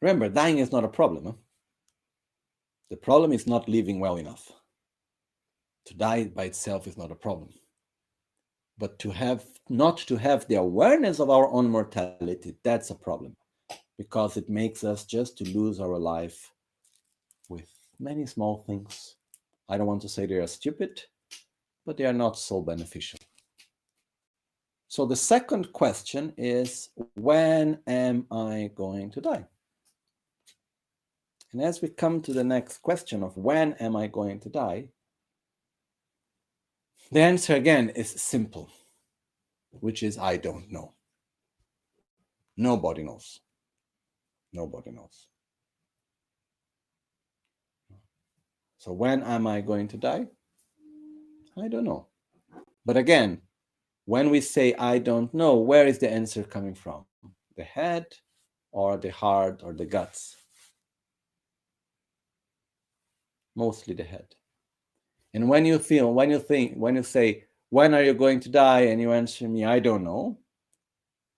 Remember, dying is not a problem. Huh? The problem is not living well enough. To die by itself is not a problem. But not to have the awareness of our own mortality, that's a problem. Because it makes us just to lose our life with many small things. I don't want to say they are stupid, but they are not so beneficial. So the second question is, when am I going to die? And as we come to the next question of when am I going to die, the answer again is simple, which is I don't know. Nobody knows. Nobody knows. So when am I going to die? I don't know. But again, when we say I don't know, where is the answer coming from? The head or the heart or the guts? Mostly the head. And when you say, when are you going to die? And you answer me, I don't know.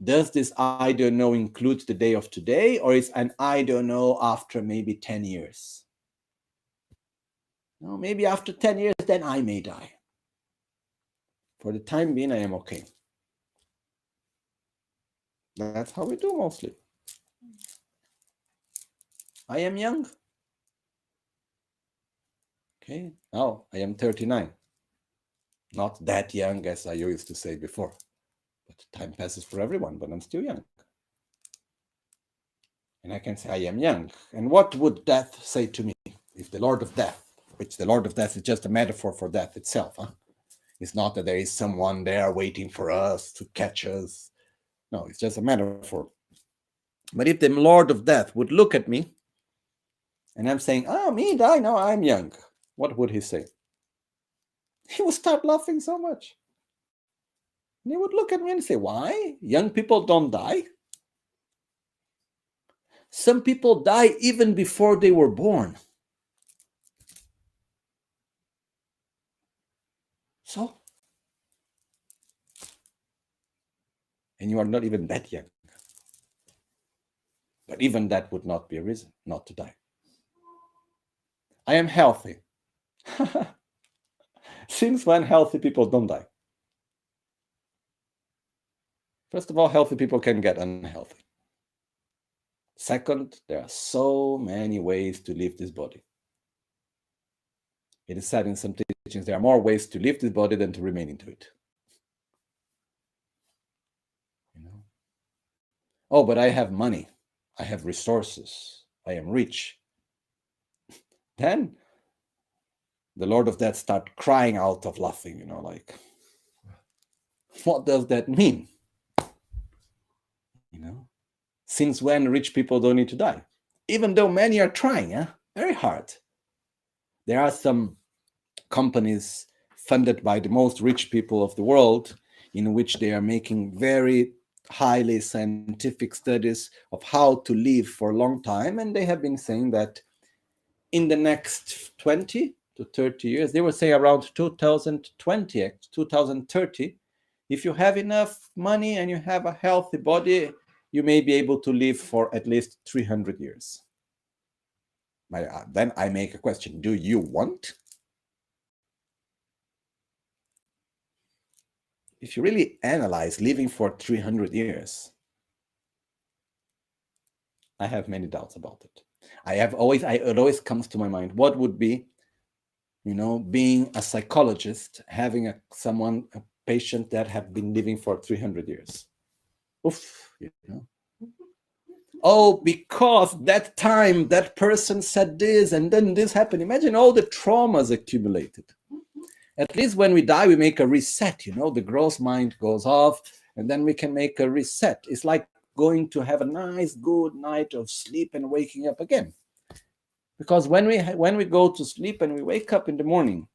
Does this I don't know include the day of today, or is an I don't know after maybe 10 years? No, maybe after 10 years, then I may die. For the time being, I am okay. That's how we do mostly. I am young. Okay, now I am 39. Not that young as I used to say before. But time passes for everyone, but I'm still young. And I can say I am young. And what would death say to me if the Lord of Death, which the Lord of Death is just a metaphor for death itself, huh? It's not that there is someone there waiting for us to catch us. No, it's just a metaphor. But if the Lord of Death would look at me and I'm saying, oh, me die, no, I'm young, what would he say? He would start laughing so much. And he would look at me and say, why? Young people don't die? Some people die even before they were born. So? And you are not even that young. But even that would not be a reason not to die. I am healthy. Since when healthy people don't die? First of all, healthy people can get unhealthy. Second, there are so many ways to leave this body. It is said in some teachings there are more ways to leave this body than to remain into it. You know? Oh, but I have money. I have resources. I am rich. Then the Lord of Death start crying out of laughing, like, what does that mean? Since when rich people don't need to die? Even though many are trying, very hard. There are some companies funded by the most rich people of the world in which they are making very highly scientific studies of how to live for a long time. And they have been saying that in the next 20 to 30 years, they will say around 2020, 2030, if you have enough money and you have a healthy body, you may be able to live for at least 300 years. Then I make a question, do you want? If you really analyze living for 300 years, I have many doubts about it. It always comes to my mind, what would be, being a psychologist, having a patient that have been living for 300 years. Oof, Oh, because that time that person said this and then this happened. Imagine all the traumas accumulated. At least when we die, we make a reset, the gross mind goes off and then we can make a reset. It's like going to have a nice, good night of sleep and waking up again. Because when we go to sleep and we wake up in the morning,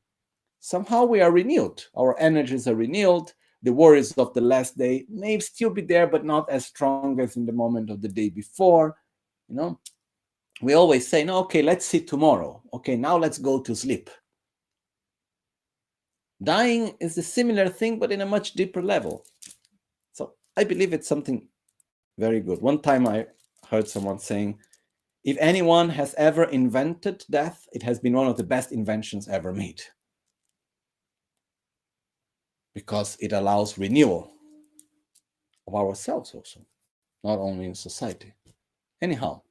somehow we are renewed. Our energies are renewed. The worries of the last day may still be there, but not as strong as in the moment of the day before. We always say, no, okay, let's see tomorrow. Okay, now let's go to sleep. Dying is a similar thing, but in a much deeper level. So I believe it's something very good. One time I heard someone saying, If anyone has ever invented death, it has been one of the best inventions ever made, because it allows renewal of ourselves also, not only in society. Anyhow,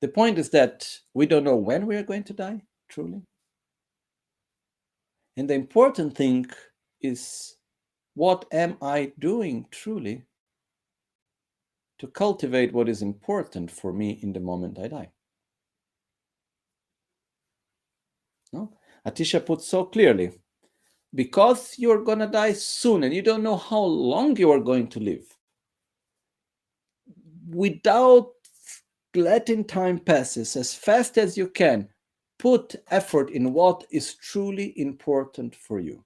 the point is that we don't know when we are going to die, truly. And the important thing is, what am I doing truly to cultivate what is important for me in the moment I die? No? Atisha put so clearly, because you're going to die soon and you don't know how long you are going to live, without letting time passes, as fast as you can, put effort in what is truly important for you.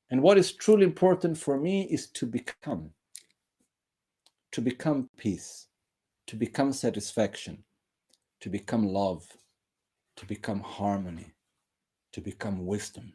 And what is truly important for me is to become peace, to become satisfaction, to become love, to become harmony, to become wisdom.